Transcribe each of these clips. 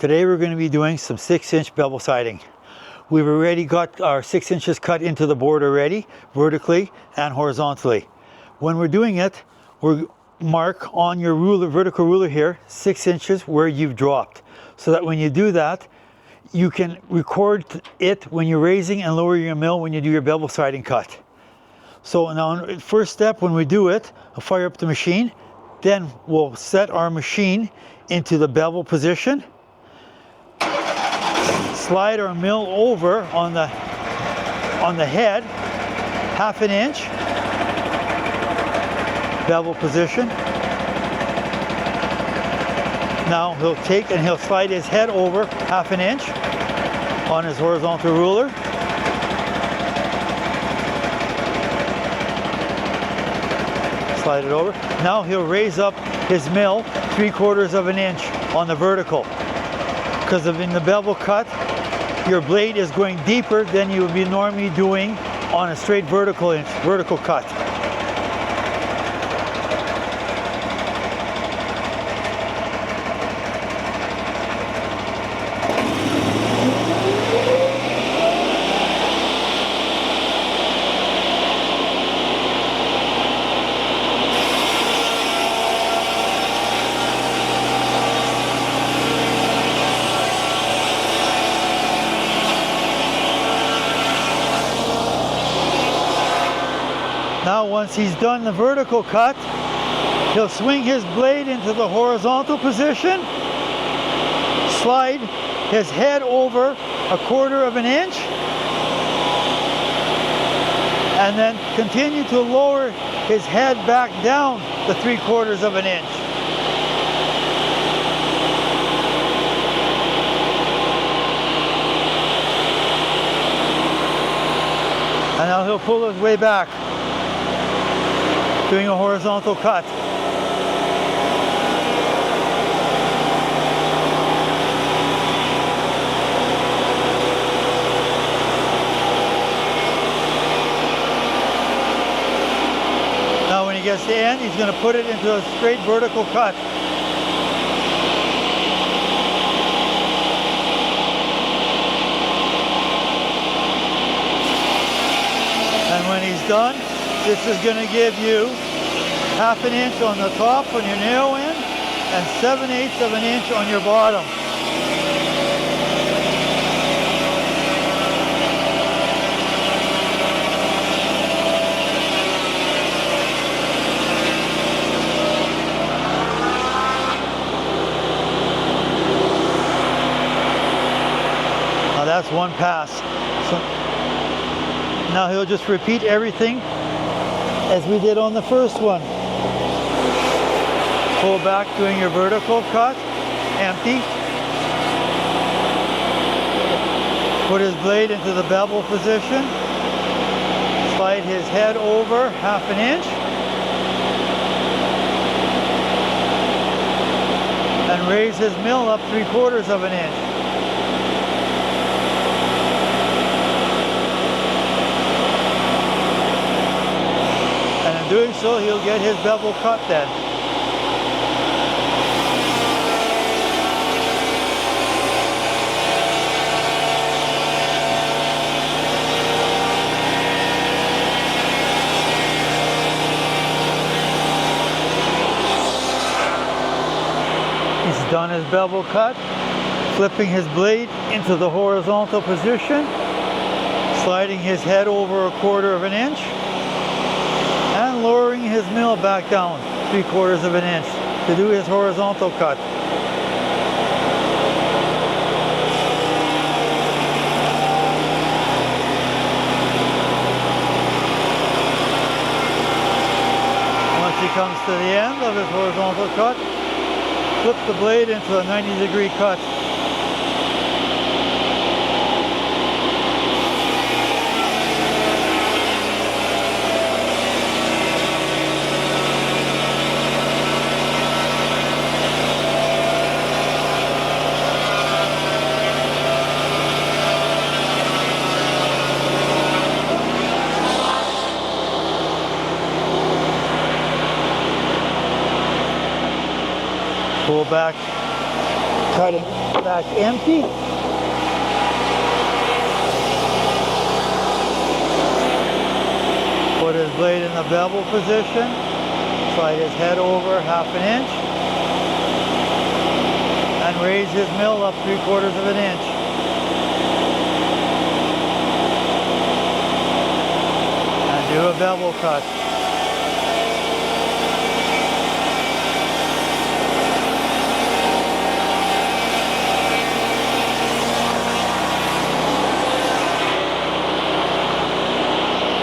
Today we're going to be doing some 6-inch bevel siding. We've already got our 6 inches cut into the board already, vertically and horizontally. When we're doing it, we're mark on your ruler, vertical ruler here, 6 inches where you've dropped. So that when you do that, you can record it when you're raising and lowering your mill when you do your bevel siding cut. So now, first step when we do it, I'll fire up the machine. Then we'll set our machine into the bevel position. Slide our mill over on the head, 1/2 inch. Bevel position. Now he'll take and he'll slide his head over 1/2 inch on his horizontal ruler. Slide it over. Now he'll raise up his mill 3/4 inch on the vertical. Because in the bevel cut, your blade is going deeper than you would be normally doing on a straight vertical cut. Now once he's done the vertical cut, he'll swing his blade into the horizontal position, slide his head over 1/4 inch, and then continue to lower his head back down the 3/4 inch. And now he'll pull his way back, doing a horizontal cut. Now when he gets to the end, he's going to put it into a straight vertical cut. And when he's done, this is going to give you 1/2 inch on the top on your nail end and 7/8 inch on your bottom. Now that's one pass. So now he'll just repeat everything as we did on the first one. Pull back doing your vertical cut, empty. Put his blade into the bevel position. Slide his head over 1/2 inch. And raise his mill up 3/4 inch. And in doing so, he'll get his bevel cut then. He's done his bevel cut, flipping his blade into the horizontal position, sliding his head over 1/4 inch, and lowering his mill back down 3/4 inch to do his horizontal cut. Once he comes to the end of his horizontal cut, flip the blade into a 90-degree cut. Pull back Cut it back empty. Put his blade in the bevel position. Slide his head over 1/2 inch. And raise his mill up 3/4 inch. And do a bevel cut.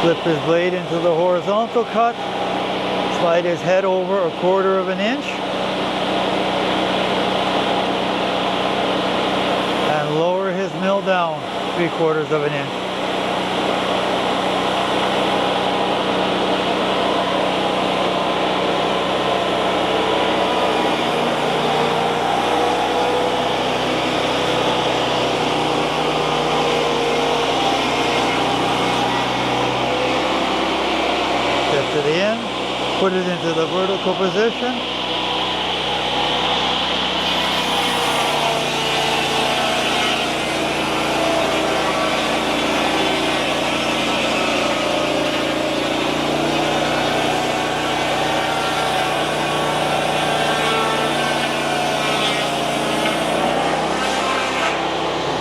Flip his blade into the horizontal cut, slide his head over 1/4 inch, and lower his mill down 3/4 inch. To the end, put it into the vertical position.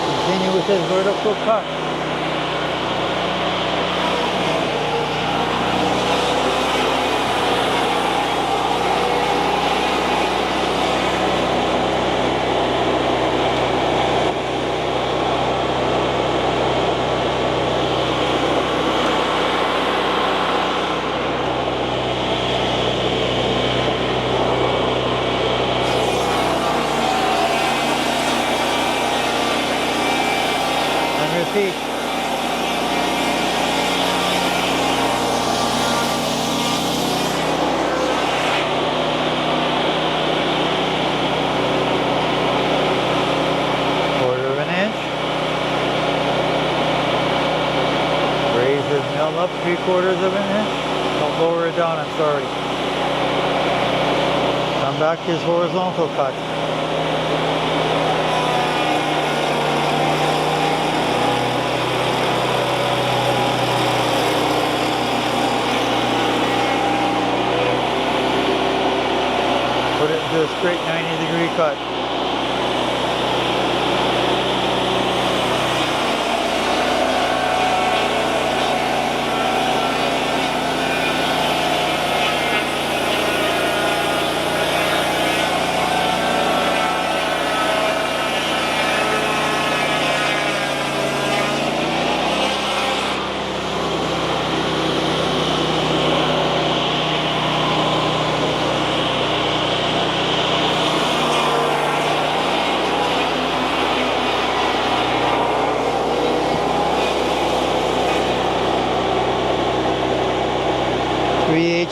Continue with his vertical cut. Repeat. inch. Raise his mill up 3/4 inch. Don't lower it down, I'm sorry. Come back to his horizontal cut. Put it into a straight 90-degree cut.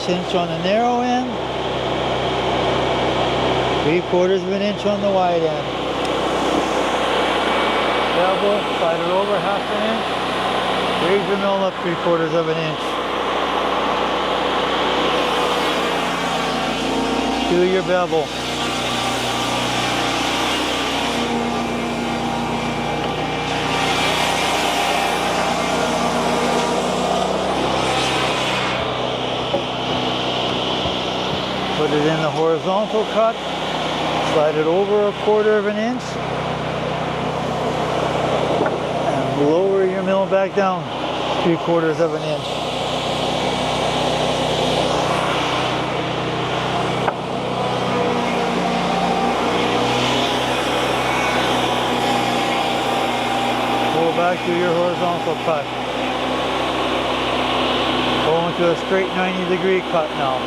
Inch on the narrow end, 3/4 inch on the wide end. Bevel, slide it over 1/2 inch, raise your mill up 3/4 inch. Do your bevel. Put it in the horizontal cut, slide it over 1/4 inch, and lower your mill back down 3/4 inch. Pull back to your horizontal cut. Go into a straight 90-degree cut now.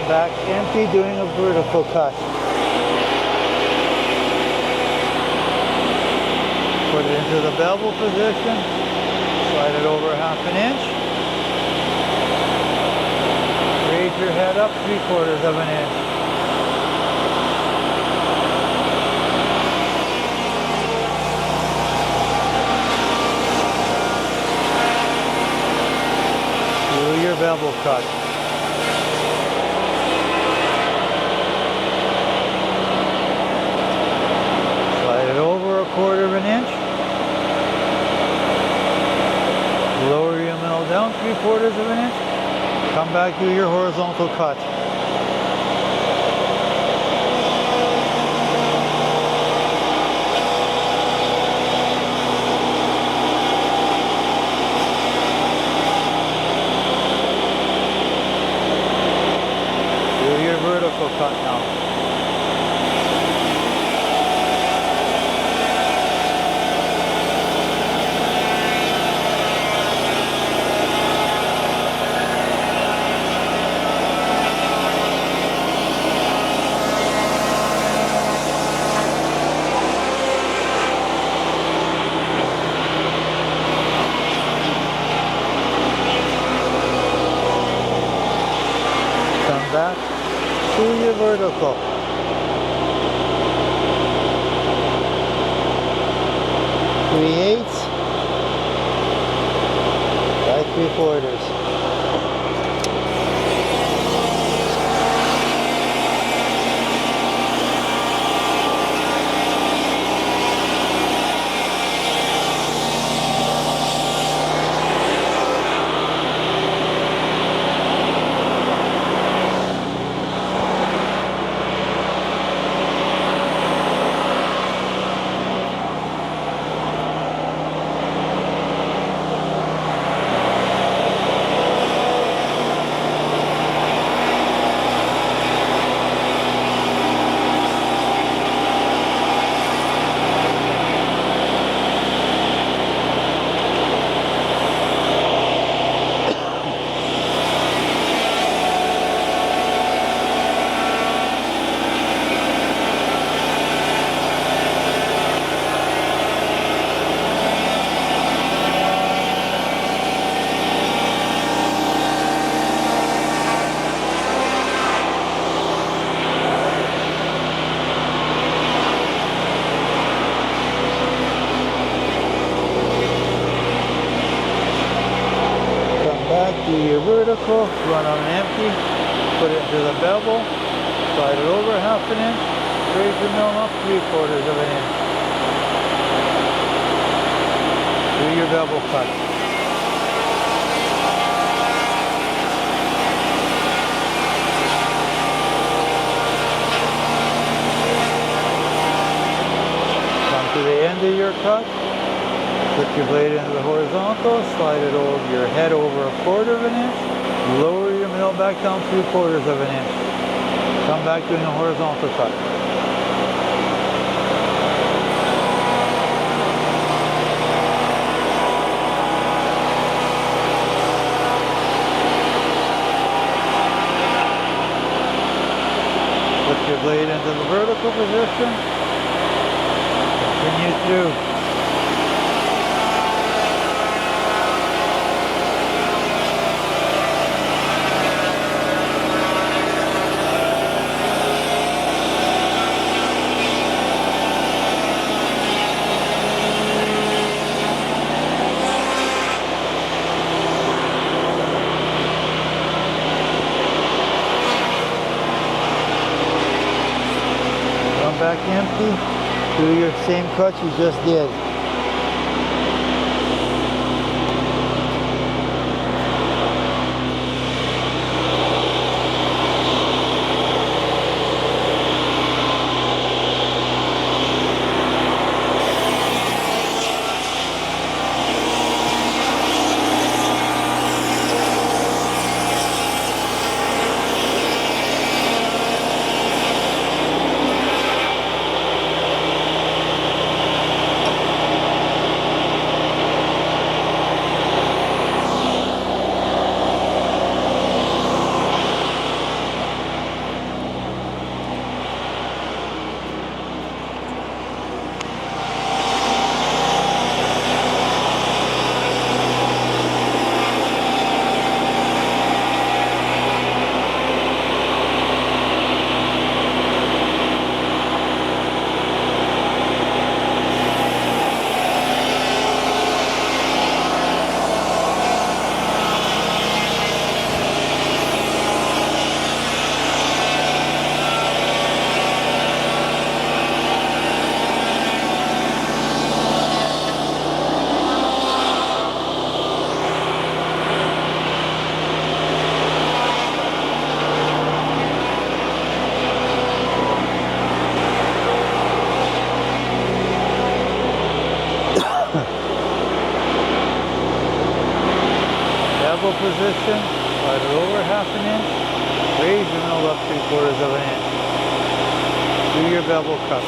Back empty, doing a vertical cut. Put it into the bevel position. Slide it over 1/2 inch. Raise your head up 3/4 inch. Do your bevel cut. Slide it over 1/4 inch. Lower your mill down 3/4 inch. Come back, do your horizontal cut. Do your vertical cut now. Come back to your vertical. Three-eighths by 3/4. Do your vertical, run on an empty, put it into the bevel, slide it over 1/2 inch, raise your mill up 3/4 inch. Do your bevel cut. Come to the end of your cut. Put your blade into the horizontal, slide it over your head over 1/4 inch, lower your mill back down 3/4 inch. Come back doing a horizontal cut. Put your blade into the vertical position. Continue through. Back empty, do your same cut you just did. position, slide it over half an inch, raise your mill up 3/4 of an inch. Do your bevel cut.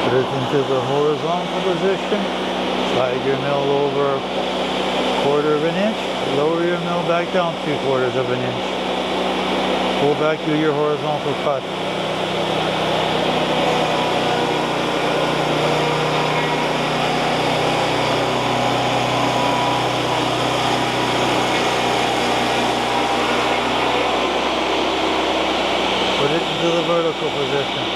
Put it into the horizontal position, slide your mill over 1/4 of an inch, lower your mill back down 3/4 of an inch. Pull back, do your horizontal cut. Put it into the vertical position.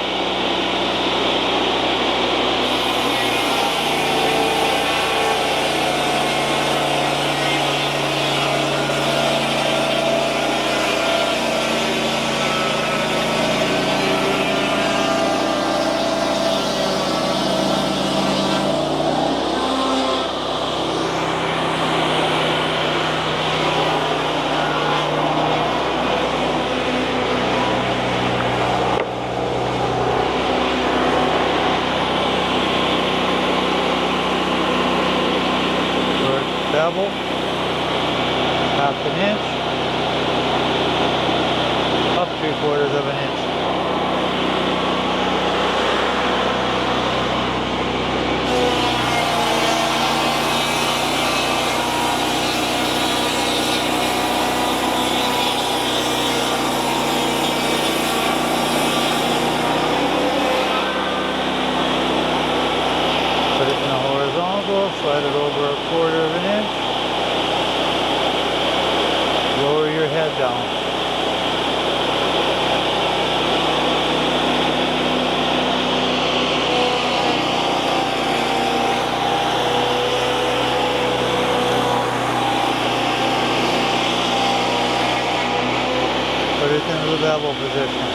Bevel, half an inch, up 3/4 of an inch. Put it in the horizontal, slide it over 1/4 of an inch. Lower your head down. Put it into the bevel position.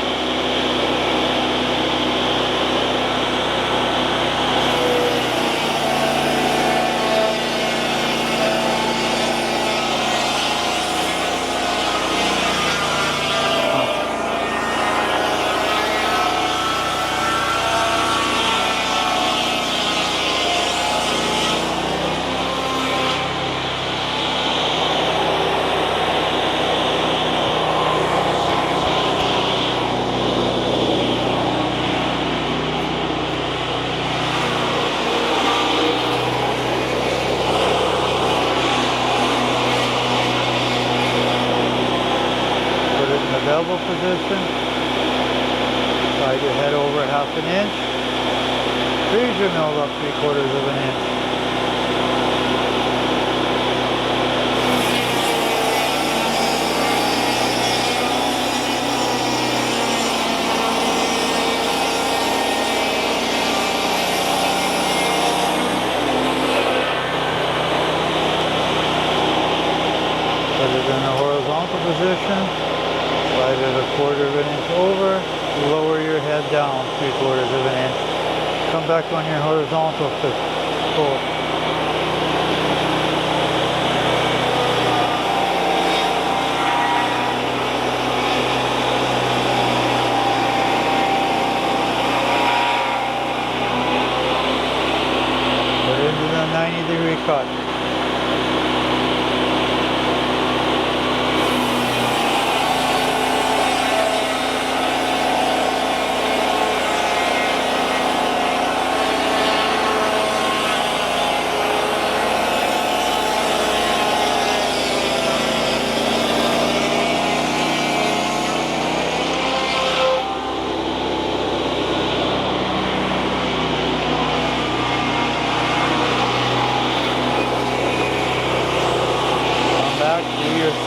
Bevel position, slide your head over half an inch, raise your mill up 3/4 of an inch. Put it in a horizontal position. Slide it 1/4 of an inch over, lower your head down 3/4 of an inch. Come back on your horizontal pull. Put it into the 90-degree cut.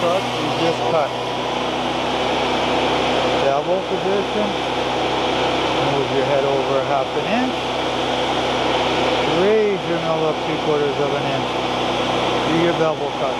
Cut, you just cut. Bevel position, move your head over half an inch, raise your mill up 3/4 of an inch, do your bevel cut.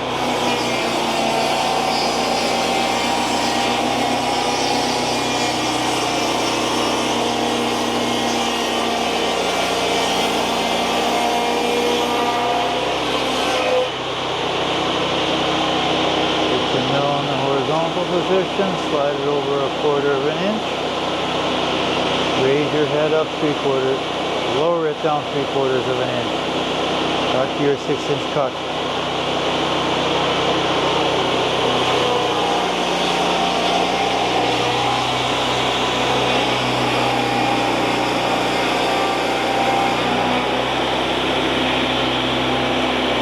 position, slide it over 1/4 of an inch. Raise your head up 3/4, lower it down 3/4 of an inch. Got your 6-inch cut.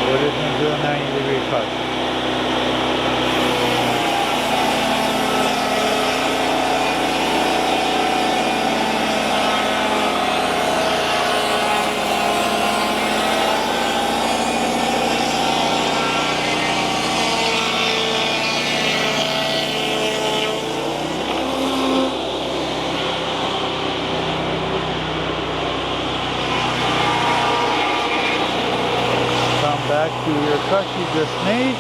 Put it into a 90-degree cut. Back to your cut you just made.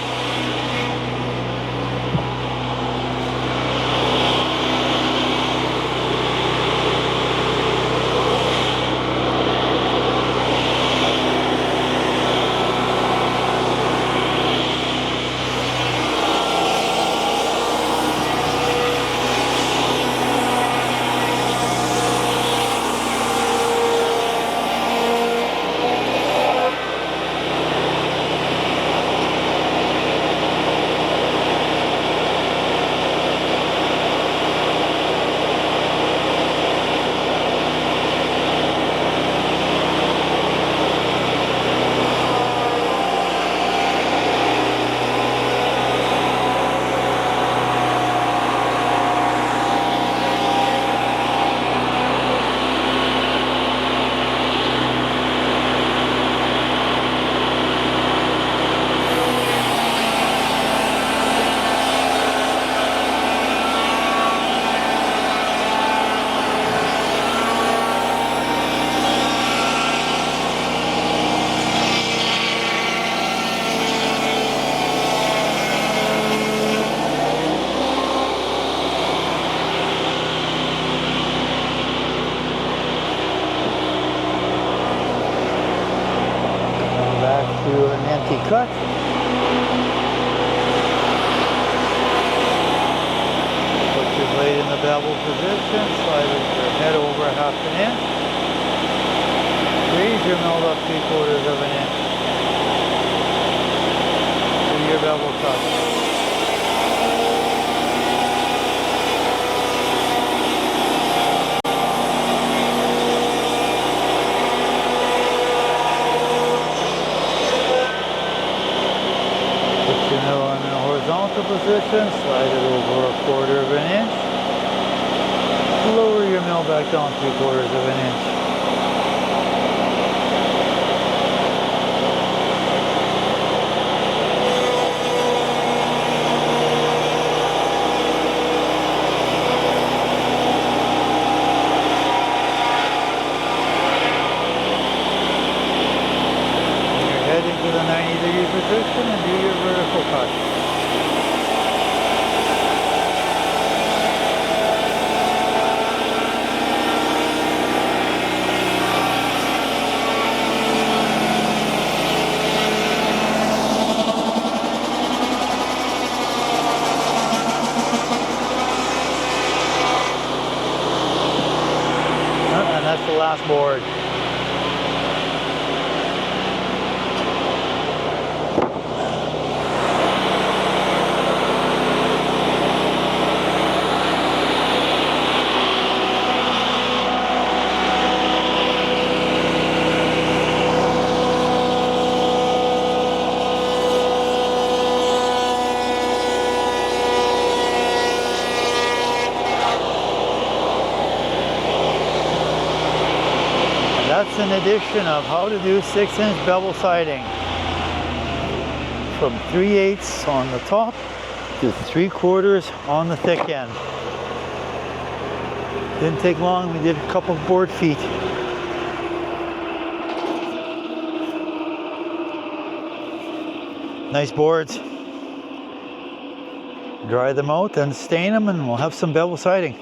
To an empty cut. Put your blade in the bevel position, slide your head over 1/2 inch. Raise your mill up 3/4 of an inch. Do your bevel cut. Position, slide it over 1/4 of an inch. Lower your mill back down 3/4 of an inch. Bring your head into the 90-degree position and do your vertical cut. And that's the last board. That's an edition of how to do 6-inch bevel siding. From 3/8 on the top to 3/4 on the thick end. Didn't take long, we did a couple of board feet. Nice boards. Dry them out and stain them and we'll have some bevel siding.